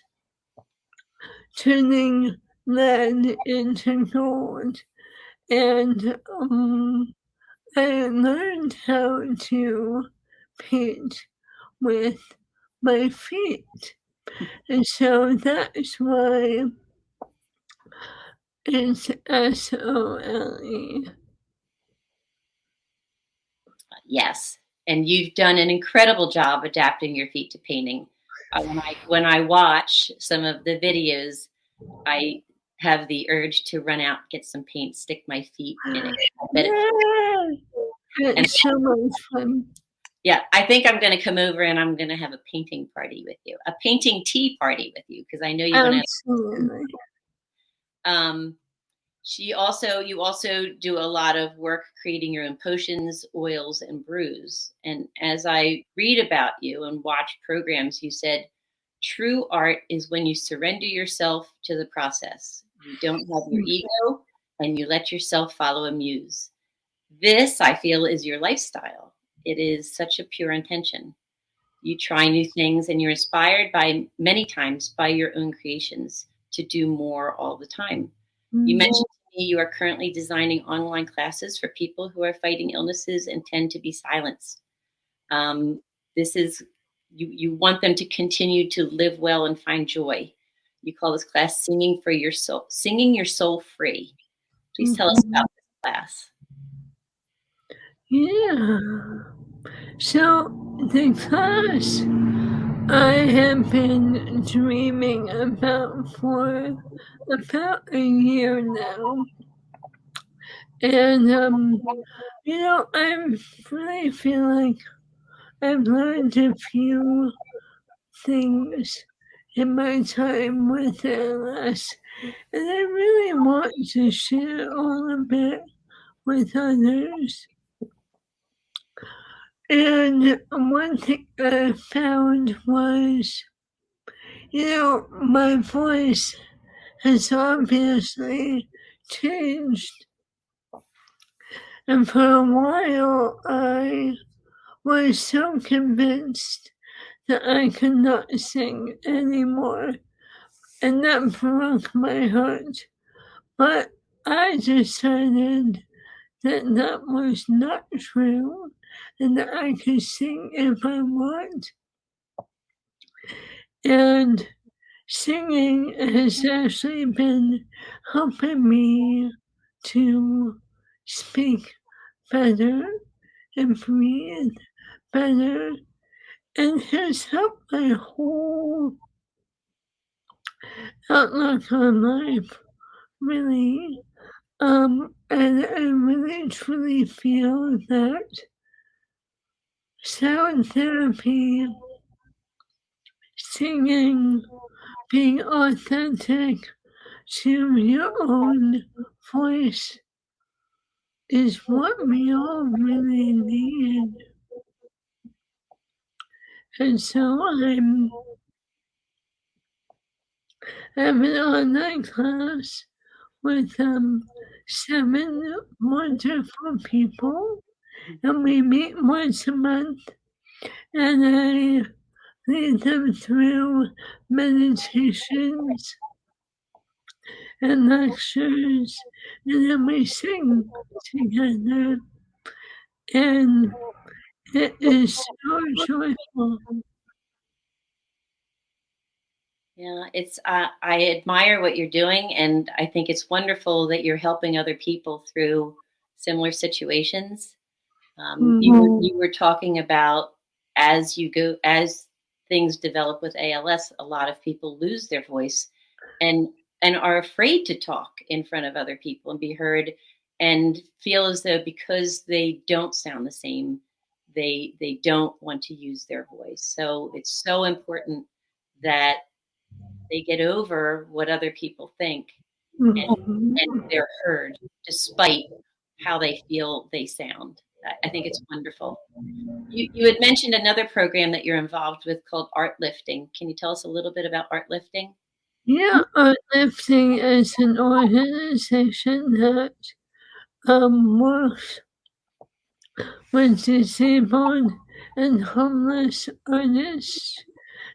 turning lead into gold. And I learned how to paint with my feet. And so that's why it's SOLE. Yes. And you've done an incredible job adapting your feet to painting. When I watch some of the videos, I have the urge to run out, get some paint, stick my feet in it. It's so much fun. Yeah, I think I'm going to come over and I'm going to have a painting party with you, a painting tea party with you, because I know you're going to. Absolutely. You also do a lot of work creating your own potions, oils, and brews. And as I read about you and watch programs, you said true art is when you surrender yourself to the process. You don't have your ego and you let yourself follow a muse. This, I feel, is your lifestyle. It is such a pure intention. You try new things and you're inspired by many times by your own creations to do more all the time. You mentioned to me you are currently designing online classes for people who are fighting illnesses and tend to be silenced. This is, you want them to continue to live well and find joy. You call this class singing your soul free. Please tell us about this class. Yeah. So the class I have been dreaming about for about a year now. And, I really feel like I've learned a few things in my time with ALS, and I really want to share all of it with others. And one thing I found was, my voice has obviously changed. And for a while, I was so convinced that I could not sing anymore. And that broke my heart. But I decided that that was not true and that I could sing if I want. And singing has actually been helping me to speak better and breathe better, and has helped my whole outlook on life, really. And I really truly feel that sound therapy, singing, being authentic to your own voice is what we all really need. And so I'm having an online class with 7 wonderful people, and we meet once a month, and I lead them through meditations and lectures, and then we sing together, and it is so joyful. Yeah, I admire what you're doing, and I think it's wonderful that you're helping other people through similar situations. You were talking about as things develop with ALS, a lot of people lose their voice and are afraid to talk in front of other people and be heard, and feel as though because they don't sound the same, they don't want to use their voice. So it's so important that they get over what other people think and they're heard despite how they feel they sound. I think it's wonderful. You had mentioned another program that you're involved with called Art Lifting. Can you tell us a little bit about Art Lifting? Yeah, Art Lifting is an organization that works with disabled and homeless artists,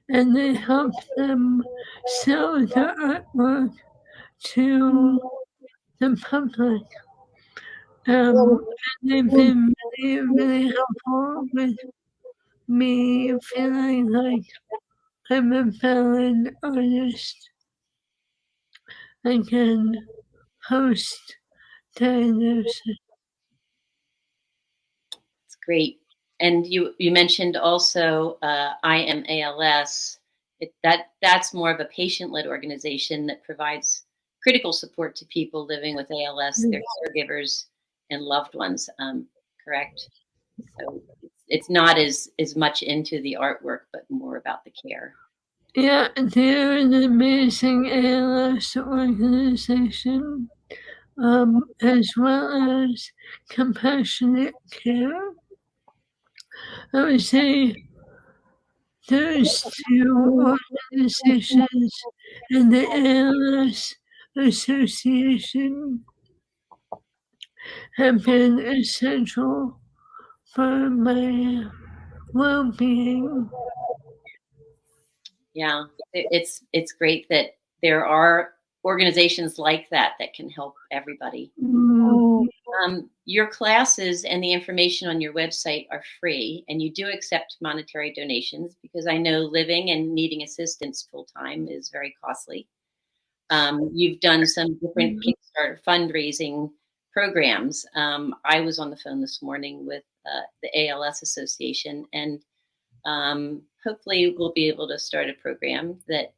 and they help them sell their artwork to the public. And they've been really, really helpful with me feeling like I'm a valid artist. I can post diagnosis. It's great. And you mentioned also I Am ALS. That's more of a patient-led organization that provides critical support to people living with ALS, their caregivers, and loved ones. Correct. So it's not as much into the artwork, but more about the care. Yeah, they're an amazing ALS organization, as well as compassionate care. I would say those two organizations and the ALS Association have been essential for my well-being. Yeah, it's great that there are organizations like that that can help everybody. Your classes and the information on your website are free, and you do accept monetary donations because I know living and needing assistance full time is very costly. You've done some different Kickstarter fundraising programs. I was on the phone this morning with the ALS Association, and hopefully we'll be able to start a program that,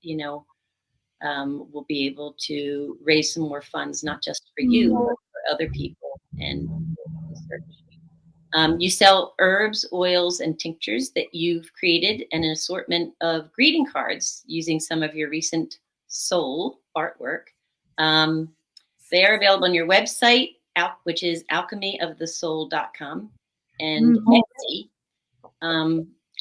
will be able to raise some more funds, not just for you, but for other people and research. You sell herbs, oils, and tinctures that you've created, and an assortment of greeting cards using some of your recent soul artwork. They are available on your website, which is alchemyofthesoul.com, and Etsy.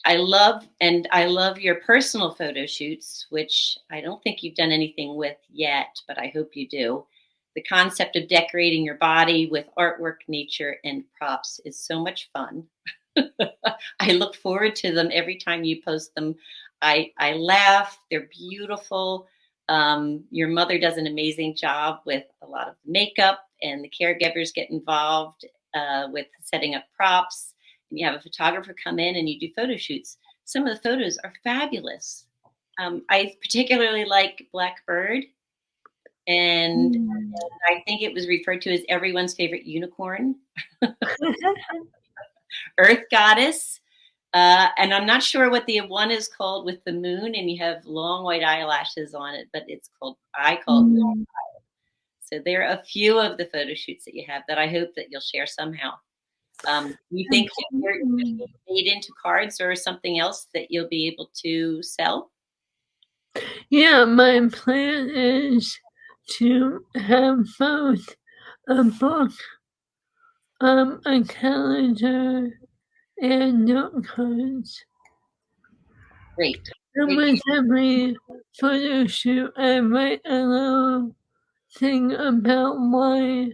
I love your personal photo shoots, which I don't think you've done anything with yet, but I hope you do. The concept of decorating your body with artwork, nature, and props is so much fun. I look forward to them every time you post them. I laugh. They're beautiful. Your mother does an amazing job with a lot of makeup, and the caregivers get involved with setting up props. And you have a photographer come in and you do photo shoots. Some of the photos are fabulous. I particularly like Blackbird, and I think it was referred to as everyone's favorite unicorn. Earth Goddess. And I'm not sure what the one is called with the moon, and you have long white eyelashes on it, but I call it Moon. So there are a few of the photo shoots that you have that I hope that you'll share somehow. You think that you're made into cards or something else that you'll be able to sell? Yeah, my plan is to have both a book, a calendar, and note cards. Great. And with every photo shoot, I write a little thing about why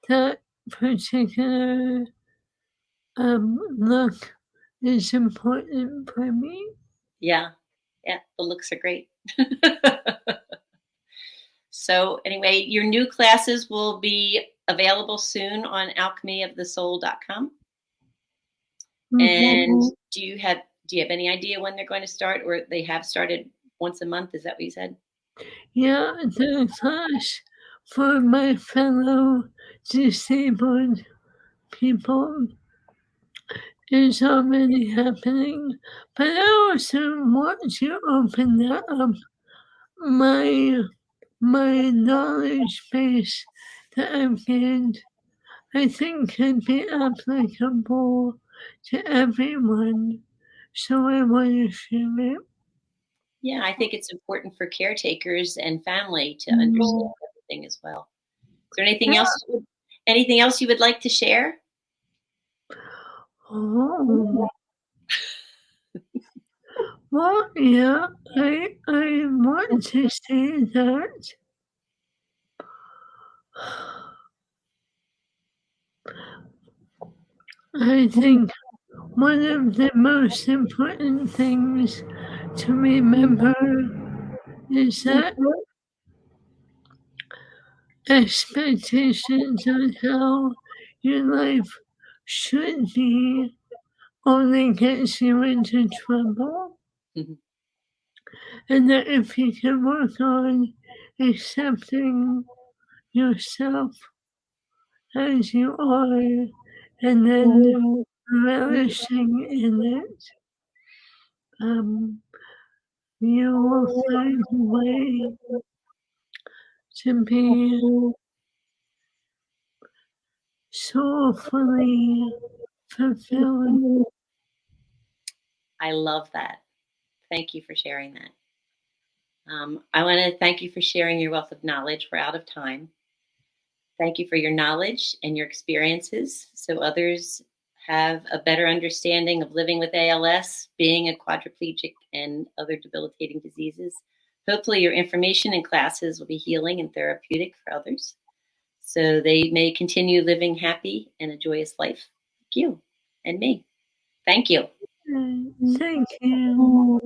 that particular look is important for me. Yeah, the looks are great. So anyway, your new classes will be available soon on alchemyofthesoul.com. And do you have any idea when they're going to start, or they have started once a month? Is that what you said? Yeah, the class for my fellow disabled people is already happening, but I also want to open that up. My knowledge base that I've gained, I think, can be applicable to everyone. So I want to share it. Yeah, I think it's important for caretakers and family to understand everything as well. Is there anything else? Anything else you would like to share? Oh. Well, yeah, I want to say that I think one of the most important things to remember is that expectations on how your life should be only gets you into trouble. And that if you can work on accepting yourself as you are, and then relishing in it. You will find a way to be soulfully fulfilling. I love that. Thank you for sharing that. I want to thank you for sharing your wealth of knowledge. We're out of time. Thank you for your knowledge and your experiences so others have a better understanding of living with ALS, being a quadriplegic, and other debilitating diseases. Hopefully your information and classes will be healing and therapeutic for others so they may continue living happy and a joyous life like you and me. Thank you. Thank you.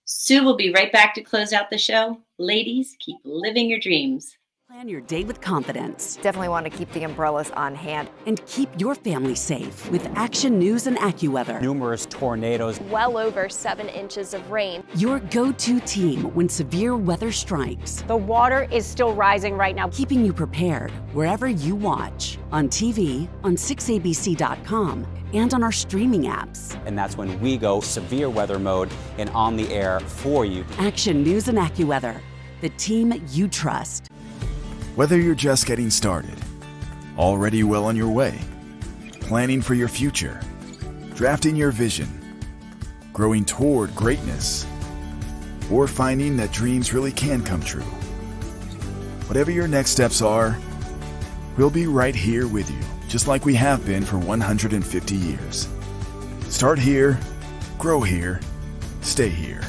Sue will be right back to close out the show. Ladies, keep living your dreams. Plan your day with confidence. Definitely want to keep the umbrellas on hand. And keep your family safe with Action News and AccuWeather. Numerous tornadoes. Well over 7 inches of rain. Your go-to team when severe weather strikes. The water is still rising right now. Keeping you prepared wherever you watch. On TV, on 6abc.com, and on our streaming apps. And that's when we go severe weather mode and on the air for you. Action News and AccuWeather. The team you trust. Whether you're just getting started, already well on your way, planning for your future, drafting your vision, growing toward greatness, or finding that dreams really can come true. Whatever your next steps are, we'll be right here with you, just like we have been for 150 years. Start here, grow here, stay here.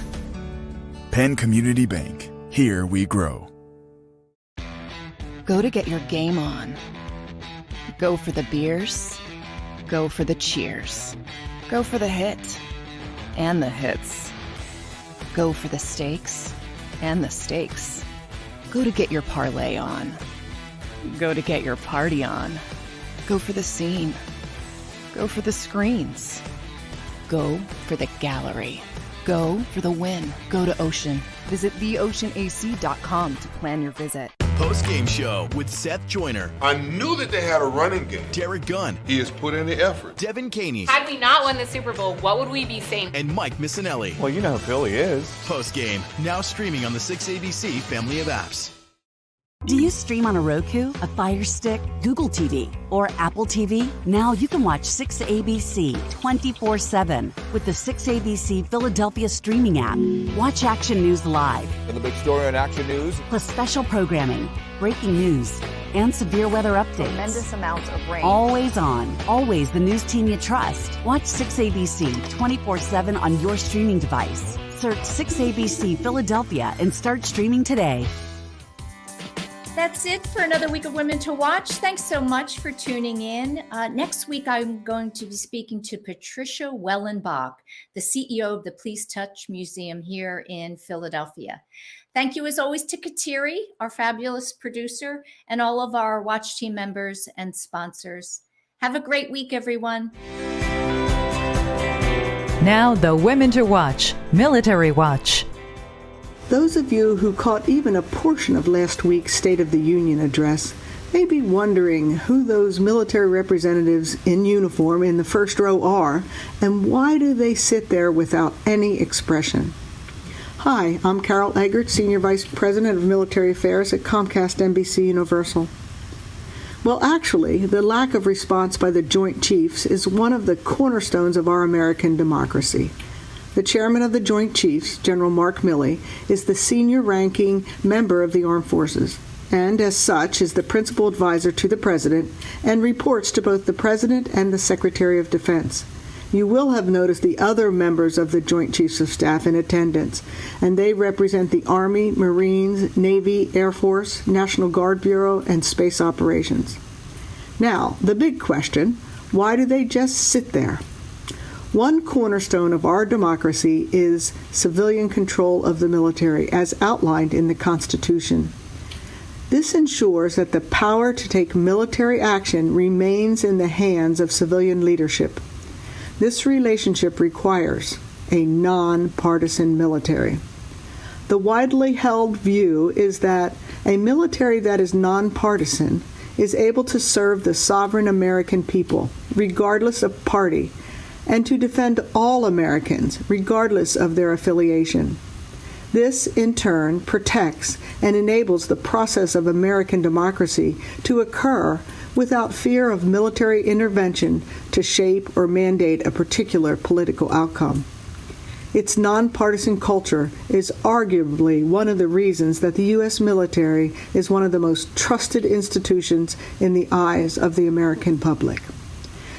Penn Community Bank. Here we grow. Go to get your game on. Go for the beers. Go for the cheers. Go for the hit and the hits. Go for the stakes and the stakes. Go to get your parlay on. Go to get your party on. Go for the scene. Go for the screens. Go for the gallery. Go for the win. Go to Ocean. Visit theoceanac.com to plan your visit. Post-game show with Seth Joyner. I knew that they had a running game. Derek Gunn. He has put in the effort. Devin Caney. Had we not won the Super Bowl, what would we be saying? And Mike Missinelli. Well, you know who Philly is. Post-game, now streaming on the 6ABC family of apps. Do you stream on a Roku, a Fire Stick, Google TV, or Apple TV? Now you can watch 6ABC 24/7 with the 6ABC Philadelphia streaming app. Watch Action News live. And the big story on Action News. Plus special programming, breaking news, and severe weather updates. Tremendous amounts of rain. Always on. Always the news team you trust. Watch 6ABC 24/7 on your streaming device. Search 6ABC Philadelphia and start streaming today. That's it for another week of Women to Watch. Thanks so much for tuning in. Next week, I'm going to be speaking to Patricia Wellenbach, the CEO of the Please Touch Museum here in Philadelphia. Thank you, as always, to Kateri, our fabulous producer, and all of our Watch team members and sponsors. Have a great week, everyone. Now, the Women to Watch, Military Watch. Those of you who caught even a portion of last week's State of the Union address may be wondering who those military representatives in uniform in the first row are and why do they sit there without any expression. Hi, I'm Carol Eggert, Senior Vice President of Military Affairs at Comcast NBC Universal. Well, actually, the lack of response by the Joint Chiefs is one of the cornerstones of our American democracy. The chairman of the Joint Chiefs, General Mark Milley, is the senior-ranking member of the Armed Forces, and as such is the principal advisor to the President and reports to both the President and the Secretary of Defense. You will have noticed the other members of the Joint Chiefs of Staff in attendance, and they represent the Army, Marines, Navy, Air Force, National Guard Bureau, and Space Operations. Now, the big question, why do they just sit there? One cornerstone of our democracy is civilian control of the military, as outlined in the Constitution. This ensures that the power to take military action remains in the hands of civilian leadership. This relationship requires a nonpartisan military. The widely held view is that a military that is nonpartisan is able to serve the sovereign American people, regardless of party, and to defend all Americans, regardless of their affiliation. This, in turn, protects and enables the process of American democracy to occur without fear of military intervention to shape or mandate a particular political outcome. Its nonpartisan culture is arguably one of the reasons that the U.S. military is one of the most trusted institutions in the eyes of the American public.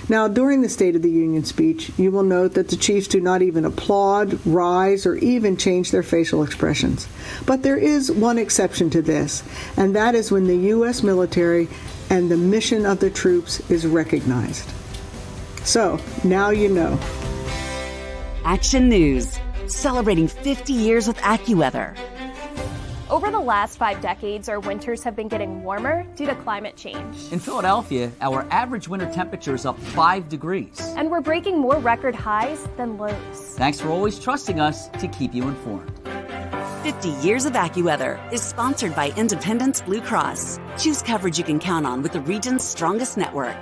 Now, during the State of the Union speech, you will note that the chiefs do not even applaud, rise, or even change their facial expressions. But there is one exception to this, and that is when the U.S. military and the mission of the troops is recognized. So, now you know. Action News, celebrating 50 years with AccuWeather. Over the last 5 decades, our winters have been getting warmer due to climate change. In Philadelphia, our average winter temperature is up 5 degrees. And we're breaking more record highs than lows. Thanks for always trusting us to keep you informed. 50 Years of AccuWeather is sponsored by Independence Blue Cross. Choose coverage you can count on with the region's strongest network.